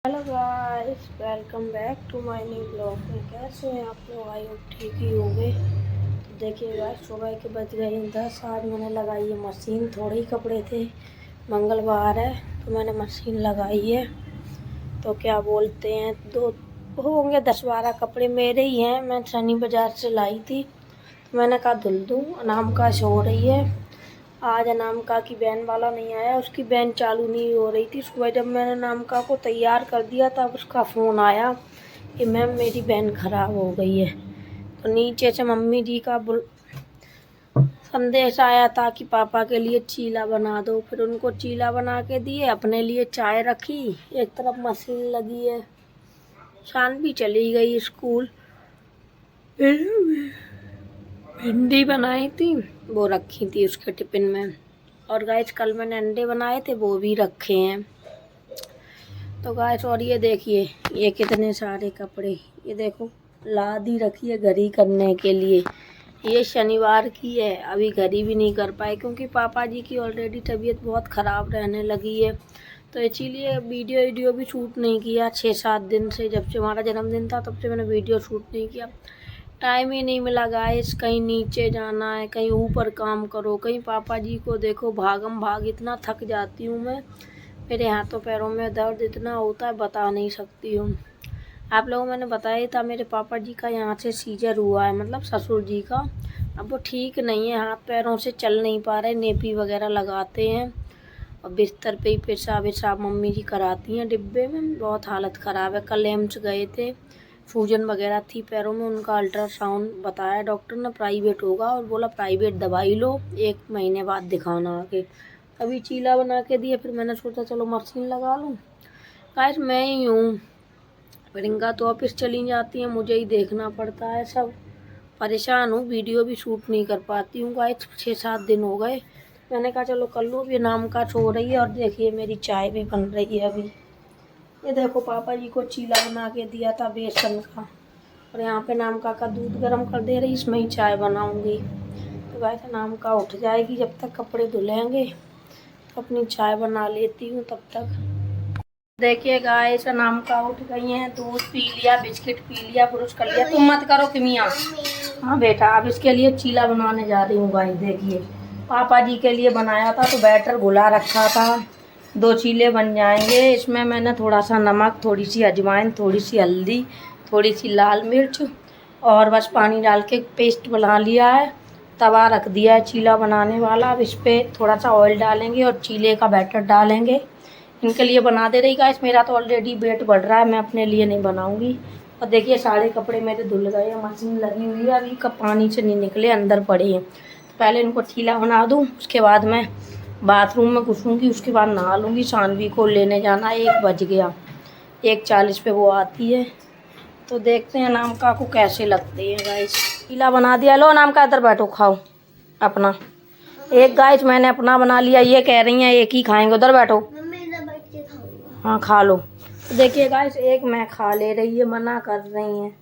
Hello guys, welcome back to my new blog में। कैसे हैं आप लोग? आई होप ठीक ही होंगे। तो देखिए गाइस, सुबह के बज गए 10। आज मैंने लगाई है मशीन। थोड़े ही कपड़े थे, मंगलवार है तो मैंने मशीन लगाई है। तो क्या बोलते हैं, दो होंगे 10-12 कपड़े मेरे ही हैं। मैं शनि बाज़ार से लाई थी तो मैंने कहा धुल दूँ। अनामिका सो रही है। आज अनामिका की वैन वाला नहीं आया, उसकी वैन चालू नहीं हो रही थी। सुबह जब मैंने अनामिका को तैयार कर दिया तब उसका फ़ोन आया कि मैम मेरी वैन ख़राब हो गई है। तो नीचे से मम्मी जी का संदेश आया था कि पापा के लिए चीला बना दो। फिर उनको चीला बना के दिए, अपने लिए चाय रखी, एक तरफ मशीन लगी है। शान भी चली गई स्कूल। भिंडी बनाई थी, वो रखी थी उसके टिफ़िन में। और गाइस कल मैंने अंडे बनाए थे, वो भी रखे हैं। तो गाइस और ये देखिए, ये कितने सारे कपड़े, ये देखो लादी रखी है घड़ी करने के लिए। ये शनिवार की है, अभी घड़ी भी नहीं कर पाए क्योंकि पापा जी की ऑलरेडी तबीयत बहुत ख़राब रहने लगी है। तो इसीलिए वीडियो भी शूट नहीं किया 6-7 दिन से। जब से हमारा जन्मदिन था तब से मैंने वीडियो शूट नहीं किया। टाइम ही नहीं मिला गाइस। कहीं नीचे जाना है, कहीं ऊपर काम करो, कहीं पापा जी को देखो, भागम भाग इतना थक जाती हूँ मैं। मेरे हाथों पैरों में दर्द इतना होता है, बता नहीं सकती हूँ। आप लोगों को मैंने बताया ही था, मेरे पापा जी का यहाँ से सीजर हुआ है, मतलब ससुर जी का। अब वो ठीक नहीं है, हाथ पैरों से चल नहीं पा रहे, नेपी वगैरह लगाते हैं और बिस्तर पे ही पेशाब मम्मी जी कराती हैं डिब्बे में। बहुत हालत ख़राब है। कल एम्स गए थे, सूजन वगैरह थी पैरों में। उनका अल्ट्रासाउंड बताया डॉक्टर ने, प्राइवेट होगा, और बोला प्राइवेट दवाई लो, 1 महीने बाद दिखाना आके। अभी चीला बना के दिए, फिर मैंने सोचा चलो मशीन लगा लूँ। गाइस मैं ही हूँ, प्रियंका तो ऑफिस चली जाती है, मुझे ही देखना पड़ता है सब। परेशान हूँ, वीडियो भी शूट नहीं कर पाती हूँ गाइस। 6-7 दिन हो गए। मैंने कहा चलो कर लूँ। अभी अनामिका सो रही है और देखिए मेरी चाय भी बन रही है अभी। ये देखो पापा जी को चीला बना के दिया था बेसन का, और यहाँ पे अनामिका का दूध गर्म कर दे रही, इसमें ही चाय बनाऊंगी। तो गाइस अनामिका उठ जाएगी, जब तक कपड़े धुलेंगे तो अपनी चाय बना लेती हूँ तब तक। देखिए गाइस अनामिका उठ गई हैं, दूध पी लिया, बिस्किट पी लिया, ब्रश कर लिया। तुम मत करो किमिया। हाँ बेटा, अब इसके लिए चीला बनाने जा रही हूँ गाइस। देखिए पापा जी के लिए बनाया था तो बैटर घुला रखा था। 2 चीले बन जाएंगे। इसमें मैंने थोड़ा सा नमक, थोड़ी सी अजवाइन, थोड़ी सी हल्दी, थोड़ी सी लाल मिर्च और बस पानी डाल के पेस्ट बना लिया है। तवा रख दिया है चीला बनाने वाला। अब इस पर थोड़ा सा ऑयल डालेंगे और चीले का बैटर डालेंगे। इनके लिए बना दे रही गाइस। मेरा तो ऑलरेडी वेट बढ़ रहा है, मैं अपने लिए नहीं बनाऊंगी। और देखिए सारे कपड़े मेरे धुल गए हैं, मशीन लगी हुई है, अभी कब पानी से नहीं निकले, अंदर पड़े हैं। तो पहले इनको चीला बना दूँ, उसके बाद मैं बाथरूम में घुसूँगी, उसके बाद नहा लूँगी। सानवी को लेने जाना, 1 बज गया, 1:40 पे वो आती है। तो देखते हैं अनामिका को कैसे लगते हैं गाइस। चीला बना दिया। लो अनामिका इधर बैठो, खाओ अपना। एक गाइस मैंने अपना बना लिया, ये कह रही हैं एक ही खाएंगे। उधर बैठो। हाँ खा लो। तो देखिए गाइस, एक मैं खा ले रही है, मना कर रही हैं।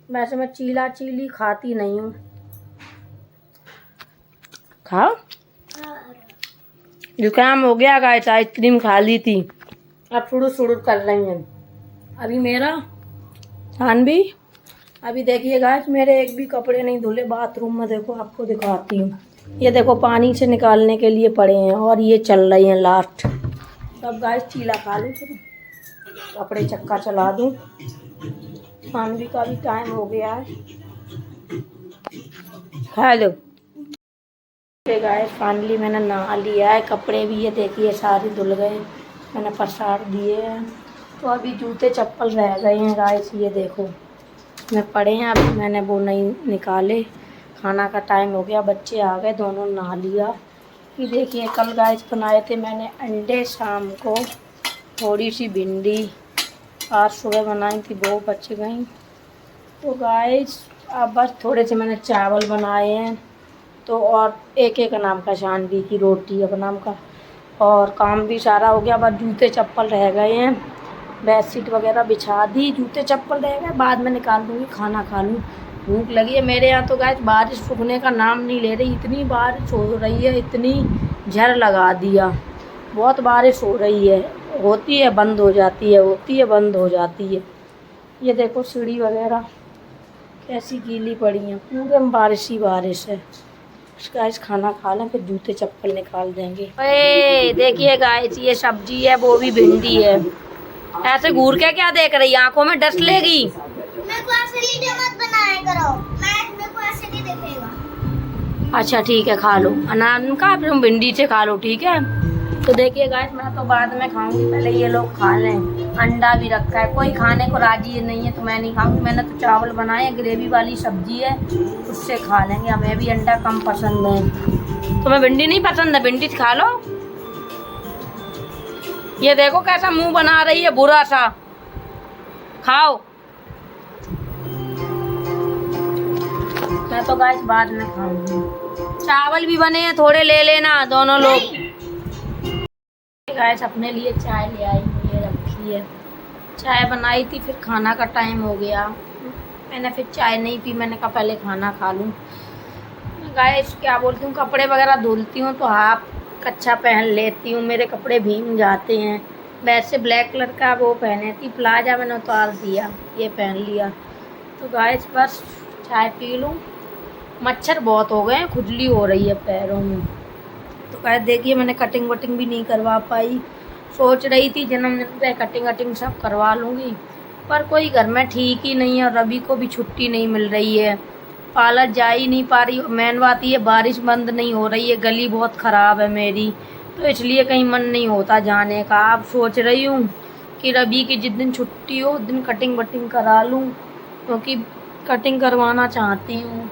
वैसे मैं चीली खाती नहीं हूँ। खाओ। जुकाम हो गया गाइस, आइसक्रीम खा ली थी, अब सुड़ुट कर रही हैं। अभी मेरा भी अभी देखिए गाइस, मेरे एक भी कपड़े नहीं धुले बाथरूम में। देखो आपको दिखाती हूँ, ये देखो पानी से निकालने के लिए पड़े हैं और ये चल रही हैं लास्ट। तब गाइस चीला खा लूँ, फिर कपड़े चक्का चला दूँ। सानवी का भी टाइम हो गया है, खा लो। गाइस फाइनली मैंने नहा लिया है, कपड़े भी ये देखिए सारे धुल गए, मैंने पसार दिए हैं। तो अभी जूते चप्पल रह गए हैं गाइस, ये देखो मैं पड़े हैं, अभी मैंने वो नहीं निकाले। खाना का टाइम हो गया, बच्चे आ गए, दोनों नहा लिया। ये देखिए कल गाइस बनाए थे मैंने अंडे, शाम को थोड़ी सी भिंडी, आज सुबह बनाई थी, वो बच गई। तो गाइस अब बस थोड़े से मैंने चावल बनाए हैं। तो और एक अनामिका शानवी की रोटी नाम का, और काम भी सारा हो गया। बस जूते चप्पल रह गए हैं, बेडशीट वगैरह बिछा दी, जूते चप्पल रह गए, बाद में निकाल दूँगी, खाना खा लूँ। भूख लगी है मेरे यहाँ तो गाइस, बारिश रुकने का नाम नहीं ले रही, इतनी बारिश हो रही है, इतनी झड़ लगा दिया, बहुत बारिश हो रही है। होती है बंद हो जाती है, होती है बंद हो जाती है। ये देखो सीढ़ी वगैरह कैसी गीली पड़ी है, पूरे में बारिश ही बारिश है। गाइस खाना खा लें फिर जूते चप्पल निकाल देंगे। अरे देखिए गाइस ये सब्जी है, वो भी भिंडी है। ऐसे घूर के क्या देख रही है, आंखों में डस्ट लेगी। मेरे को ऐसे वीडियो मत बनाया करो, मेरे को ऐसे नहीं दिखेगा। अच्छा ठीक है खा लो अनान का, फिर भिंडी से खा लो ठीक है। तो देखिए गाइस मैं तो बाद में खाऊंगी, पहले ये लोग खा लें। अंडा भी रखा है, कोई खाने को राजी नहीं है तो मैं नहीं खाऊंगी। मैंने तो चावल बनाए, ग्रेवी वाली सब्जी है उससे खा लेंगे। हमें भी अंडा कम पसंद है। तुम्हें भिंडी नहीं पसंद है, भिंडी खा लो। ये देखो कैसा मुंह बना रही है बुरा सा, खाओ। मैं तो गाइस बाद में खाऊंगी। चावल भी बने हैं, थोड़े ले लेना दोनों लोग। गाइस अपने लिए चाय ले आई, ये रखी है। चाय बनाई थी, फिर खाना का टाइम हो गया, मैंने फिर चाय नहीं पी। मैंने कहा पहले खाना खा लूँ। गाइस क्या बोलती हूँ, कपड़े वगैरह धुलती हूँ तो हाफ कच्चा पहन लेती हूँ, मेरे कपड़े भीग जाते हैं। वैसे ब्लैक कलर का वो पहने थी, प्लाजा मैंने उतार दिया, ये पहन लिया। तो गाइस बस चाय पी लूँ। मच्छर बहुत हो गए हैं, खुजली हो रही है पैरों में। तो गाइस देखिए मैंने कटिंग वटिंग भी नहीं करवा पाई। सोच रही थी जन्मदिन पे कटिंग वटिंग सब करवा लूँगी, पर कोई घर में ठीक ही नहीं है और रवि को भी छुट्टी नहीं मिल रही है, पार्लर जा ही नहीं पा रही। मेन बात ये बारिश बंद नहीं हो रही है, गली बहुत ख़राब है मेरी, तो इसलिए कहीं मन नहीं होता जाने का। अब सोच रही हूँ कि रवि की जिस दिन छुट्टी हो उस दिन कटिंग वटिंग करा लूँ, क्योंकि कटिंग करवाना चाहती हूँ,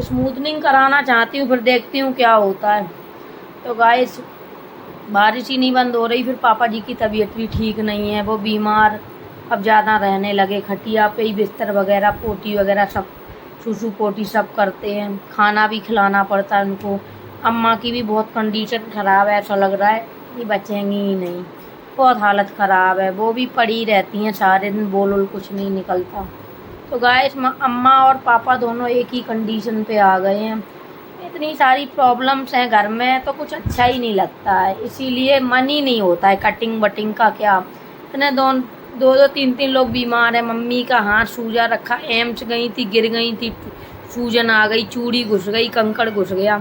स्मूथनिंग कराना चाहती हूँ, फिर देखती हूँ क्या होता है। तो गाइस बारिश ही नहीं बंद हो रही, फिर पापा जी की तबीयत भी ठीक नहीं है, वो बीमार अब ज़्यादा रहने लगे। खटिया पे ही बिस्तर वगैरह पोटी वगैरह सब सूसू पोटी सब करते हैं, खाना भी खिलाना पड़ता है उनको। अम्मा की भी बहुत कंडीशन ख़राब है, ऐसा लग रहा है कि बचेंगी ही नहीं, बहुत हालत ख़राब है। वो भी पड़ी रहती हैं सारे दिन, बोल कुछ नहीं निकलता। तो गाइस अम्मा और पापा दोनों एक ही कंडीशन पे आ गए हैं। इतनी सारी प्रॉब्लम्स हैं घर में तो कुछ अच्छा ही नहीं लगता है, इसीलिए मन ही नहीं होता है कटिंग वटिंग का। क्या इतने दो तीन लोग बीमार हैं। मम्मी का हाथ सूजा रखा, एम्स गई थी, गिर गई थी, सूजन आ गई, चूड़ी घुस गई, कंकड़ घुस गया।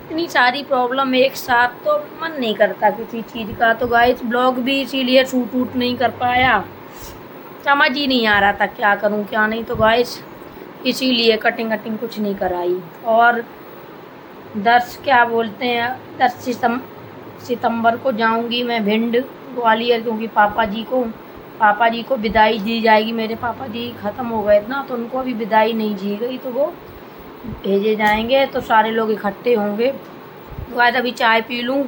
इतनी सारी प्रॉब्लम एक साथ, तो मन नहीं करता किसी चीज़ का। तो गाइस ब्लॉग भी इसीलिए शूट वूट नहीं कर पाया, समझ ही नहीं आ रहा था क्या करूं क्या नहीं। तो गाइस इसीलिए कटिंग वटिंग कुछ नहीं कराई। और 10 क्या बोलते हैं 10 सितंबर को जाऊंगी मैं भिंड ग्वालियर, क्योंकि पापा जी को विदाई दी जाएगी। मेरे पापा जी ख़त्म हो गए ना, तो उनको अभी विदाई नहीं दी गई, तो वो भेजे जाएंगे, तो सारे लोग इकट्ठे होंगे। तो आज अभी चाय पी लूँ,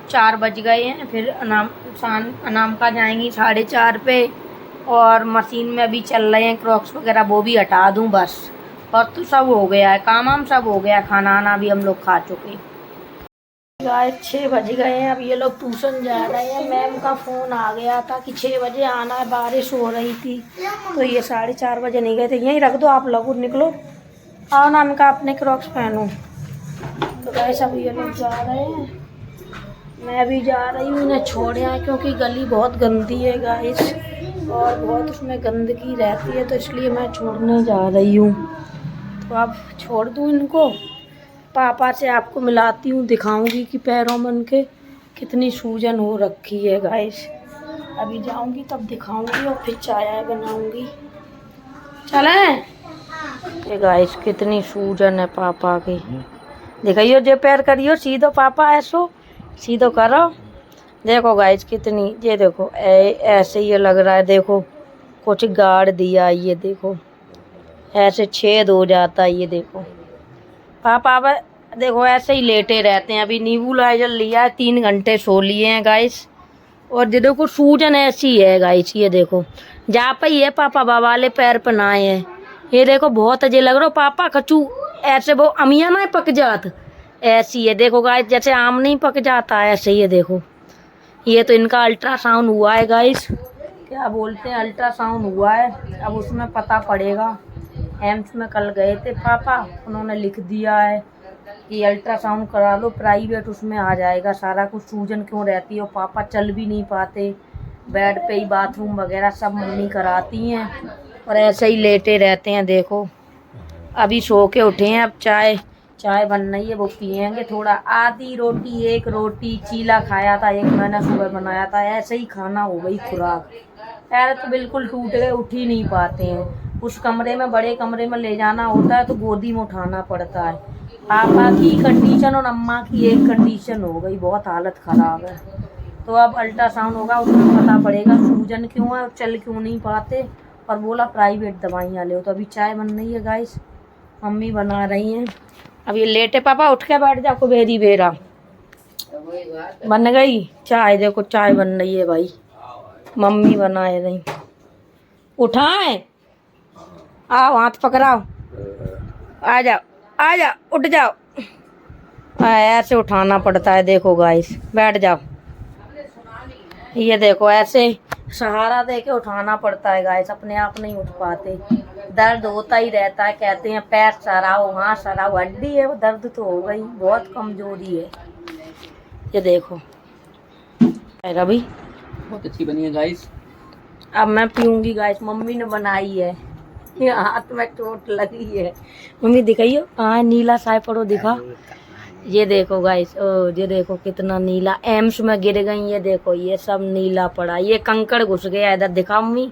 4 बज गए हैं। फिर अनाम का जाएंगी 4:30 पे, और मशीन में अभी चल रहे हैं क्रॉक्स वगैरह, वो भी हटा दूँ बस। और तो सब हो गया है, काम वाम सब हो गया, खाना आना भी हम लोग खा चुके। गाइस 6 बज गए हैं, अब ये लोग ट्यूशन जा रहे हैं। मैम का फ़ोन आ गया था कि 6 बजे आना है, बारिश हो रही थी तो ये 4:30 बजे नहीं गए थे। यहीं रख दो आप लोग, निकलो आओ ना, इनका अपने क्रॉक्स पहनो। तो गाइस अब ये लोग जा रहे हैं, मैं भी जा रही हूँ, इन्हें छोड़ आए क्योंकि गली बहुत गंदी है गाइस, और बहुत उसमें गंदगी रहती है, तो इसलिए मैं छोड़ने जा रही हूँ। तो अब छोड़ दूँ इनको, पापा से आपको मिलाती हूँ, दिखाऊंगी कि पैरों में उनके कितनी सूजन हो रखी है गाइस। अभी जाऊंगी तब दिखाऊंगी और फिर चाय बनाऊंगी। चलें? ये गाइस कितनी सूजन है पापा की, दिखाइयो जे पैर करियो सीधो, पापा ऐसो सीधो करो। देखो गाइस कितनी, ये देखो ऐसे ये लग रहा है, देखो कुछ गाड़ दिया, ये देखो ऐसे छेद हो जाता है, ये देखो। पापा अब देखो ऐसे ही लेटे रहते हैं। अभी नीबुलाइजर लिया है, 3 घंटे सो लिए हैं गाइस, और ये देखो सूजन ऐसी है गाइस, ये देखो जा पाई है। पापा बाबाले पैर पनाए हैं, ये देखो बहुत अजय लग रहा हो पापा, खचू ऐसे वो अमिया ना पक जात ऐसी है, देखो गाइस जैसे आम नहीं पक जाता है ऐसे, ये देखो। ये तो इनका अल्ट्रासाउंड हुआ है गाइस, क्या बोलते हैं अल्ट्रासाउंड हुआ है, अब उसमें पता पड़ेगा। एम्स में कल गए थे पापा, उन्होंने लिख दिया है कि अल्ट्रासाउंड करा लो प्राइवेट, उसमें आ जाएगा सारा कुछ सूजन क्यों रहती है। और पापा चल भी नहीं पाते, बेड पे ही बाथरूम वगैरह सब मम्मी कराती हैं और ऐसे ही लेटे रहते हैं। देखो अभी सो के उठे हैं, अब चाय बन रही है, वो पियेंगे। थोड़ा आधी रोटी, एक रोटी चीला खाया था, एक मैंने सुबह बनाया था, ऐसे ही खाना हो गई खुराक। पैर तो बिल्कुल टूट गए, उठ ही नहीं पाते हैं। उस कमरे में, बड़े कमरे में ले जाना होता है तो गोदी में उठाना पड़ता है। पापा की कंडीशन और अम्मा की एक कंडीशन हो गई, बहुत हालत ख़राब है। तो अब अल्ट्रासाउंड होगा, उसमें पता पड़ेगा सूजन क्यों है और चल क्यों नहीं पाते, और बोला प्राइवेट दवाइयाँ ले। तो अभी चाय बन रही है गाइस, मम्मी बना रही हैं। अब ये लेटे, पापा उठ के बैठ जाओ, कुबेरी बेरा बन गई चाय। देखो चाय बन रही है भाई, मम्मी बनाए रही। उठाए, आओ हाथ पकड़ाओ, आ जाओ आ जाओ, उठ जाओ। ऐसे उठाना पड़ता है, देखो गाइस, बैठ जाओ। ये देखो ऐसे सहारा दे के उठाना पड़ता है गाइस, अपने आप नहीं उठ पाते। दर्द होता ही रहता है, कहते हैं पैर सराओ, हाँ सराओ, हड्डी है वो, दर्द तो हो गई, बहुत कमजोरी है। ये देखो रवि, बहुत अच्छी बनी है गाइस। अब मैं पीऊंगी गाइस, मम्मी ने बनाई है। ये हाथ में चोट लगी है, मम्मी दिखाइयो। हाँ नीला साय पड़ो दिखा। ये देखो गाइस, ये देखो कितना नीला, एम्स में गिर गई। ये देखो ये सब नीला पड़ा, ये कंकड़ घुस गया इधर, दिखा मम्मी।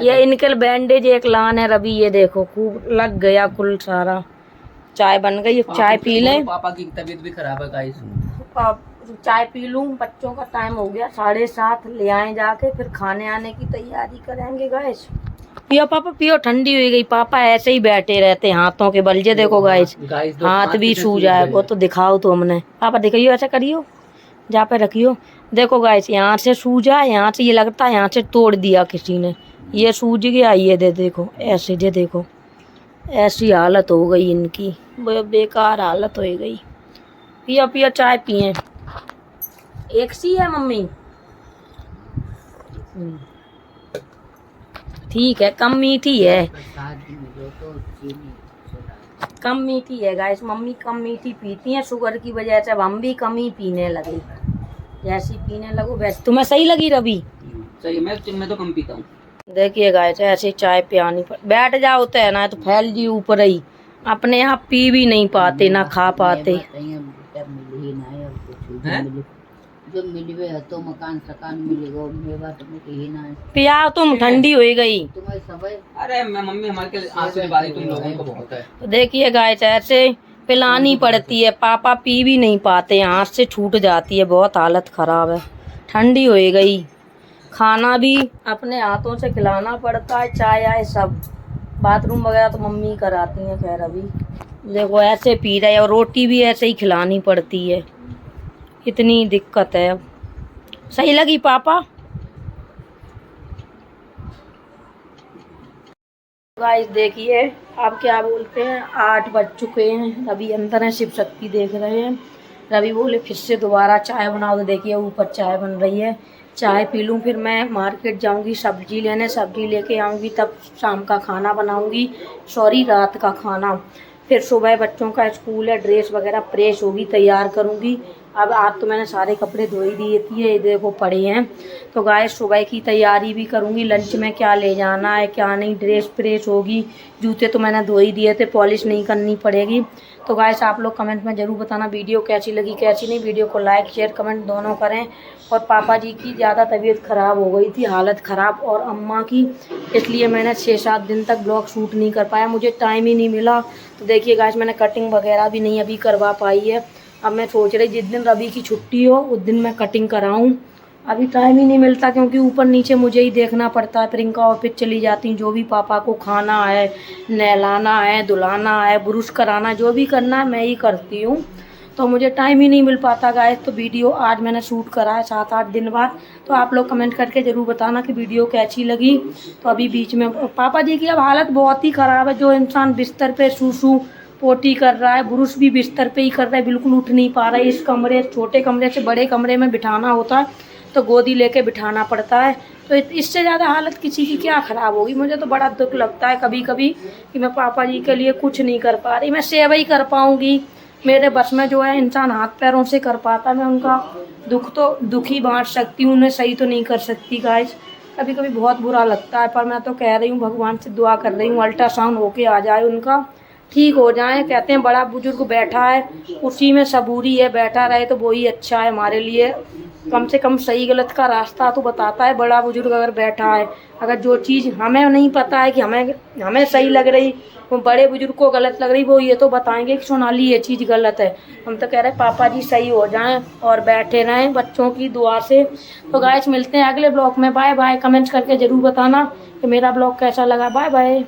ये इनके बैंडेज एक लान है रवि, ये देखो खूब लग गया कुल सारा। चाय बन गई, चाय पी लें। पापा की तबीयत भी खराब है गाइस। चाय पी लूं, बच्चों का टाइम हो गया 7:30, ले आए जाके, फिर खाने आने की तैयारी करेंगे गाइस। पियो पापा पियो, ठंडी हो गई। पापा ऐसे ही बैठे रहते, हाथों के बल। जे देखो गाइस, हाथ भी सूज जाए, वो तो दिखाओ तो हमने। पापा दिखाइयो, ऐसा करियो, जहाँ पे रखियो। देखो गाइस, यहाँ से सूजा, यहाँ से ये लगता है यहाँ से तोड़ दिया किसी ने, ये सूज गया। ये देखो ऐसे, जे देखो ऐसी हालत हो गई इनकी, बेकार हालत हो गई। पियो पियो, चाय पिए। एक सी है मम्मी, ठीक है, कम मीठी है, कम मीठी है गाइस। मम्मी कम मीठी पीती हैं शुगर की वजह से, अब हम भी कम ही पीने लगे। जैसी पीने लगो वैसे। तुम्हें सही लगी रवि? सही, मैं तो कम पीता हूँ। देखिए गाइस, ऐसे चाय पियानी बैठ जाओ तो है ना, तो फैल जी ऊपर ही, अपने यहाँ पी भी नहीं पाते ना खा पाते। जो मिलवे है तो मकान सकान मिलेगा, मेवा तो ही ना पिया तुम, ठंडी हो गई तुम्हें सब। अरे मैं मम्मी, हमारे के आंसू की बारी तुम लोगों को बहुत है। तो देखिए गाइस, ऐसे पिलानी पड़ती है। पापा पी भी नहीं पाते, हाथ से छूट जाती है, बहुत हालत खराब है। ठंडी हो गई, खाना भी अपने हाथों से खिलाना पड़ता है, चाय आए सब। बाथरूम वगैरह तो मम्मी कराती हैं खैर। अभी देखो ऐसे पी रहे, और रोटी भी ऐसे ही खिलानी पड़ती है, इतनी दिक्कत है। अब सही लगी पापा? गाइस देखिए, आप क्या बोलते हैं, 8 बज चुके हैं। रवि अंदर है, शिव शक्ति देख रहे हैं। रवि बोले फिर से दोबारा चाय बनाओ, तो देखिए ऊपर चाय बन रही है। चाय पी लूँ, फिर मैं मार्केट जाऊंगी सब्जी लेने, सब्जी लेके आऊँगी, तब शाम का खाना बनाऊँगी, सॉरी रात का खाना। फिर सुबह बच्चों का स्कूल है, ड्रेस वगैरह प्रेस होगी, तैयार करूँगी। अब आज तो मैंने सारे कपड़े धो ही दिए थे, ये देखो पड़े हैं। तो गाइस सुबह की तैयारी भी करूँगी, लंच में क्या ले जाना है क्या नहीं, ड्रेस प्रेस होगी, जूते तो मैंने धो ही दिए थे, पॉलिश नहीं करनी पड़ेगी। तो गाइस आप लोग कमेंट में ज़रूर बताना वीडियो कैसी लगी कैसी नहीं। वीडियो को लाइक शेयर कमेंट दोनों करें। और पापा जी की ज़्यादा तबीयत ख़राब हो गई थी, हालत ख़राब, और अम्मा की, इसलिए मैंने 6-7 दिन तक ब्लॉग शूट नहीं कर पाया, मुझे टाइम ही नहीं मिला। तो देखिए गाइस, मैंने कटिंग वगैरह भी नहीं अभी करवा पाई है। अब मैं सोच रही जिस दिन रवि की छुट्टी हो उस दिन मैं कटिंग कराऊं, अभी टाइम ही नहीं मिलता, क्योंकि ऊपर नीचे मुझे ही देखना पड़ता है। प्रियंका ऑफिस चली जाती हूँ, जो भी पापा को खाना है, नहलाना है, धुलाना है, ब्रुश कराना, जो भी करना है मैं ही करती हूँ, तो मुझे टाइम ही नहीं मिल पाता गाइस। तो वीडियो आज मैंने शूट करा है 7-8 दिन बाद। तो आप लोग कमेंट करके ज़रूर बताना कि वीडियो कैसी लगी। तो अभी बीच में पापा जी की अब हालत बहुत ही ख़राब है, जो इंसान बिस्तर पे सूसू पोटी कर रहा है, ब्रुश भी बिस्तर पे ही कर रहा है, बिल्कुल उठ नहीं पा रहा है। इस कमरे, छोटे कमरे से बड़े कमरे में बिठाना होता है तो गोदी लेके बिठाना पड़ता है। तो इससे ज़्यादा हालत किसी की क्या ख़राब होगी। मुझे तो बड़ा दुख लगता है कभी कभी कि मैं पापा जी के लिए कुछ नहीं कर पा रही। मैं सेवा ही कर पाऊँगी, मेरे बस में जो है इंसान हाथ पैरों से कर पाता, मैं उनका दुख ही बांट सकती हूँ, उन्हें सही तो नहीं कर सकती गाइस। कभी कभी बहुत बुरा लगता है, पर मैं तो कह रही हूँ, भगवान से दुआ कर रही हूँ अल्ट्रासाउंड होके आ जाए, उनका ठीक हो जाए। कहते हैं बड़ा बुजुर्ग बैठा है उसी में सबूरी है, बैठा रहे तो वही अच्छा है हमारे लिए, कम से कम सही गलत का रास्ता तो बताता है बड़ा बुजुर्ग अगर बैठा है। अगर जो चीज़ हमें नहीं पता है कि हमें सही लग रही, वो बड़े बुजुर्ग को गलत लग रही, वो ये तो बताएंगे कि सोनाली ये चीज़ गलत है। हम तो कह रहे हैं पापा जी सही हो जाएं और बैठे रहें बच्चों की दुआ से। तो गाइस मिलते हैं अगले ब्लॉग में, बाय बाय। कमेंट्स करके ज़रूर बताना कि मेरा ब्लॉग कैसा लगा। Bye bye.